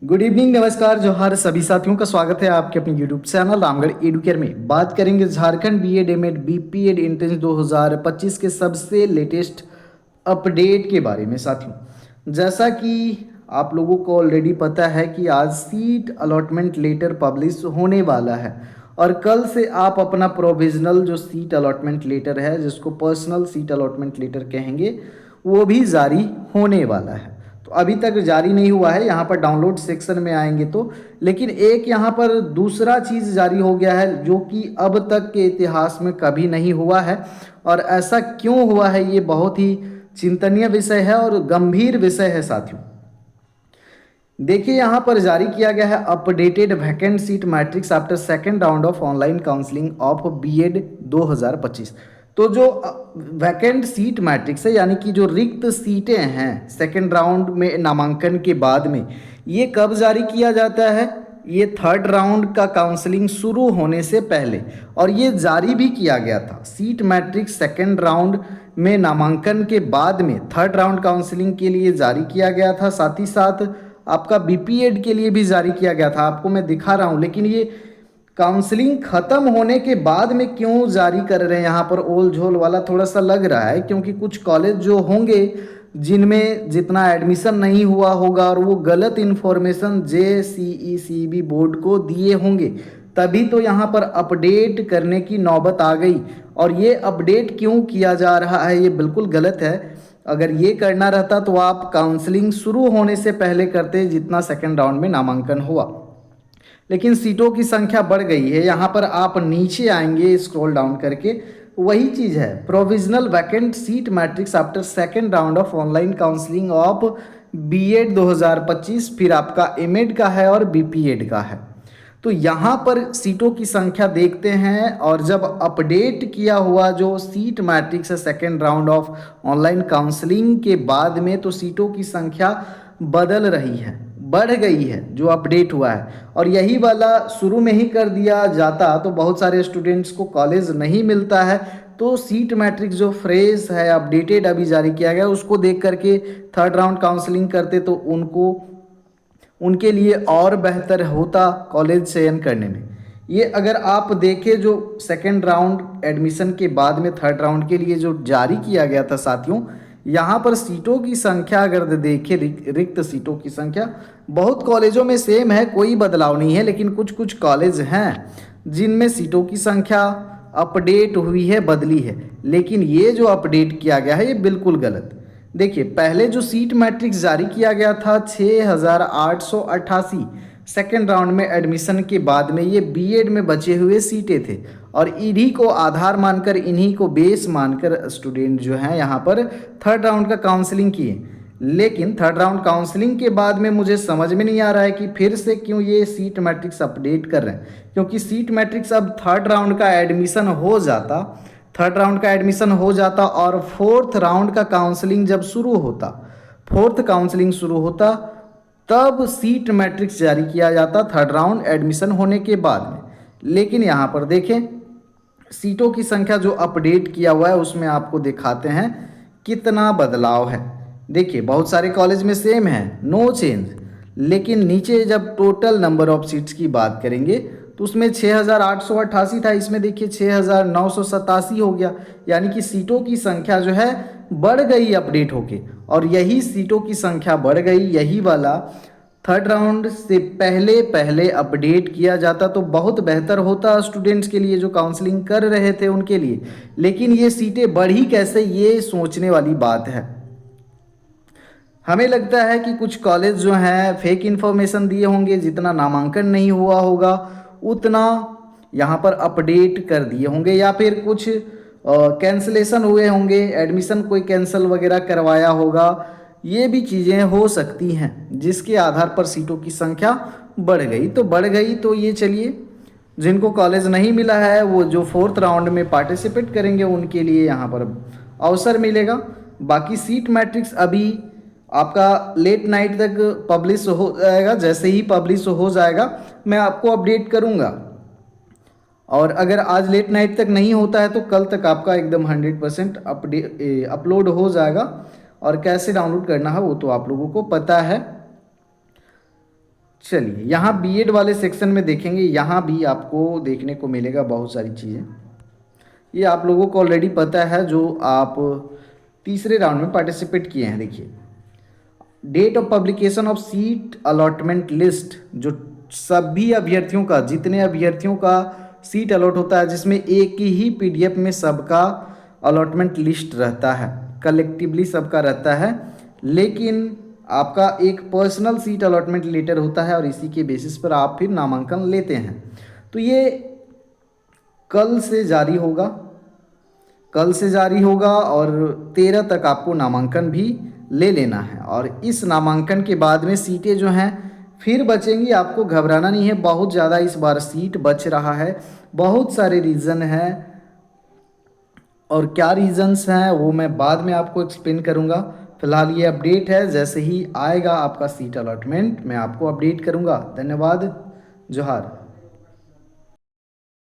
Good evening, नमस्कार, जोहार सभी साथियों का स्वागत है आपके अपने यूट्यूब चैनल रामगढ़ एडुकेयर में। बात करेंगे Jharkhand BEd MEd BPEd entrance 2025 के सबसे लेटेस्ट अपडेट के बारे में। साथियों, जैसा कि आप लोगों को ऑलरेडी पता है कि आज सीट अलॉटमेंट लेटर पब्लिश होने वाला है और कल से आप अपना प्रोविजनल जो सीट अलॉटमेंट लेटर है, जिसको पर्सनल सीट अलॉटमेंट लेटर कहेंगे, वो भी जारी होने वाला है। तो अभी तक जारी नहीं हुआ है, यहाँ पर डाउनलोड सेक्शन में आएंगे तो। लेकिन एक यहाँ पर दूसरा चीज़ जारी हो गया है जो कि अब तक के इतिहास में कभी नहीं हुआ है। और ऐसा क्यों हुआ है, ये बहुत ही चिंतनीय विषय है और गंभीर विषय है साथियों। देखिए, यहाँ पर जारी किया गया है updated vacant seat matrix after second round of online counselling of BEd 2025। तो जो वैकेंट सीट मैट्रिक्स है, यानी कि जो रिक्त सीटें हैं सेकेंड राउंड में नामांकन के बाद में, ये कब जारी किया जाता है? ये थर्ड राउंड का काउंसलिंग शुरू होने से पहले। और ये जारी भी किया गया था सीट मैट्रिक्स सेकेंड राउंड में नामांकन के बाद में थर्ड राउंड काउंसलिंग के लिए जारी किया गया था। साथ ही साथ आपका बीपीएड के लिए भी जारी किया गया था, आपको मैं दिखा रहा हूँ। लेकिन ये काउंसलिंग खत्म होने के बाद में क्यों जारी कर रहे हैं, यहाँ पर ओल झोल वाला थोड़ा सा लग रहा है। क्योंकि कुछ कॉलेज जो होंगे जिनमें जितना एडमिशन नहीं हुआ होगा और वो गलत इन्फॉर्मेशन जेसीईसीबी बोर्ड को दिए होंगे, तभी तो यहाँ पर अपडेट करने की नौबत आ गई। और ये अपडेट क्यों किया जा रहा है, ये बिल्कुल गलत है। अगर ये करना रहता तो आप काउंसलिंग शुरू होने से पहले करते, जितना सेकेंड राउंड में नामांकन हुआ। लेकिन सीटों की संख्या बढ़ गई है। यहाँ पर आप नीचे आएंगे स्क्रॉल डाउन करके, वही चीज़ है provisional vacant seat matrix after second round of online counselling of BEd 2025, फिर आपका एमएड का है और बीपीएड का है। तो यहाँ पर सीटों की संख्या देखते हैं, और जब अपडेट किया हुआ जो सीट मैट्रिक्स है second round of online counselling के बाद में, तो सीटों की संख्या बदल रही है, बढ़ गई है जो अपडेट हुआ है। और यही वाला शुरू में ही कर दिया जाता तो बहुत सारे स्टूडेंट्स को कॉलेज नहीं मिलता है। तो सीट मैट्रिक्स जो फ्रेश है, अपडेटेड अभी जारी किया गया, उसको देख करके थर्ड राउंड काउंसलिंग करते तो उनके लिए और बेहतर होता कॉलेज चयन करने में। ये अगर आप देखें जो सेकेंड राउंड एडमिशन के बाद में थर्ड राउंड के लिए जो जारी किया गया था साथियों, यहाँ पर सीटों की संख्या अगर देखें, रिक्त सीटों की संख्या बहुत कॉलेजों में सेम है, कोई बदलाव नहीं है। लेकिन कुछ कुछ कॉलेज हैं जिनमें सीटों की संख्या अपडेट हुई है, बदली है। लेकिन ये जो अपडेट किया गया है ये बिल्कुल गलत। देखिए, पहले जो सीट मैट्रिक्स जारी किया गया था 6888 सेकेंड राउंड में एडमिशन के बाद में, ये बीएड में बचे हुए सीटें थे। और इन्हीं को आधार मानकर, इन्हीं को बेस मानकर स्टूडेंट जो हैं यहाँ पर थर्ड राउंड का काउंसलिंग किए। लेकिन थर्ड राउंड काउंसलिंग के बाद में मुझे समझ में नहीं आ रहा है कि फिर से क्यों ये सीट मैट्रिक्स अपडेट कर रहे हैं। क्योंकि सीट मैट्रिक्स अब थर्ड राउंड का एडमिशन हो जाता, थर्ड राउंड का एडमिशन हो जाता और फोर्थ राउंड का काउंसलिंग जब शुरू होता, फोर्थ काउंसलिंग शुरू होता, तब सीट मैट्रिक्स जारी किया जाता थर्ड राउंड एडमिशन होने के बाद में। लेकिन यहाँ पर देखें, सीटों की संख्या जो अपडेट किया हुआ है उसमें आपको दिखाते हैं कितना बदलाव है। देखिए, बहुत सारे कॉलेज में सेम है, नो चेंज। लेकिन नीचे जब टोटल नंबर ऑफ सीट्स की बात करेंगे तो उसमें 6888 था, इसमें देखिए 6987 हो गया। यानी कि सीटों की संख्या जो है बढ़ गई अपडेट होके। और यही सीटों की संख्या बढ़ गई, यही वाला थर्ड राउंड से पहले पहले अपडेट किया जाता तो बहुत बेहतर होता स्टूडेंट्स के लिए जो काउंसलिंग कर रहे थे उनके लिए। लेकिन ये सीटें बढ़ी कैसे, ये सोचने वाली बात है। हमें लगता है कि कुछ कॉलेज जो हैं फेक इन्फॉर्मेशन दिए होंगे, जितना नामांकन नहीं हुआ होगा उतना यहाँ पर अपडेट कर दिए होंगे, या फिर कुछ कैंसलेशन हुए होंगे, एडमिशन कोई कैंसिल वगैरह करवाया होगा। ये भी चीज़ें हो सकती हैं जिसके आधार पर सीटों की संख्या बढ़ गई। तो बढ़ गई तो ये चलिए, जिनको कॉलेज नहीं मिला है वो जो फोर्थ राउंड में पार्टिसिपेट करेंगे उनके लिए यहाँ पर अवसर मिलेगा। बाकी सीट मैट्रिक्स अभी आपका लेट नाइट तक पब्लिश हो जाएगा। जैसे ही पब्लिश हो जाएगा मैं आपको अपडेट करूंगा। और अगर आज लेट नाइट तक नहीं होता है तो कल तक आपका एकदम 100% अपलोड हो जाएगा। और कैसे डाउनलोड करना है वो तो आप लोगों को पता है। चलिए यहाँ बीएड वाले सेक्शन में देखेंगे, यहाँ भी आपको देखने को मिलेगा बहुत सारी चीज़ें। ये आप लोगों को ऑलरेडी पता है जो आप तीसरे राउंड में पार्टिसिपेट किए हैं। देखिए date of publication of seat allotment list, जो सभी अभ्यर्थियों का, जितने अभ्यर्थियों का सीट अलॉट होता है, जिसमें एक ही पीडीएफ में सबका अलॉटमेंट लिस्ट रहता है, कलेक्टिवली सबका रहता है, लेकिन आपका एक पर्सनल सीट अलॉटमेंट लेटर होता है और इसी के बेसिस पर आप फिर नामांकन लेते हैं। तो ये कल से जारी होगा, कल से जारी होगा और 13 तक आपको नामांकन भी ले लेना है। और इस नामांकन के बाद में सीटें जो हैं फिर बचेंगी, आपको घबराना नहीं है। बहुत ज़्यादा इस बार सीट बच रहा है, बहुत सारे रीज़न हैं और क्या रीज़न्स हैं वो मैं बाद में आपको एक्सप्लेन करूँगा। फिलहाल ये अपडेट है, जैसे ही आएगा आपका सीट अलॉटमेंट मैं आपको अपडेट करूँगा। धन्यवाद, जोहार।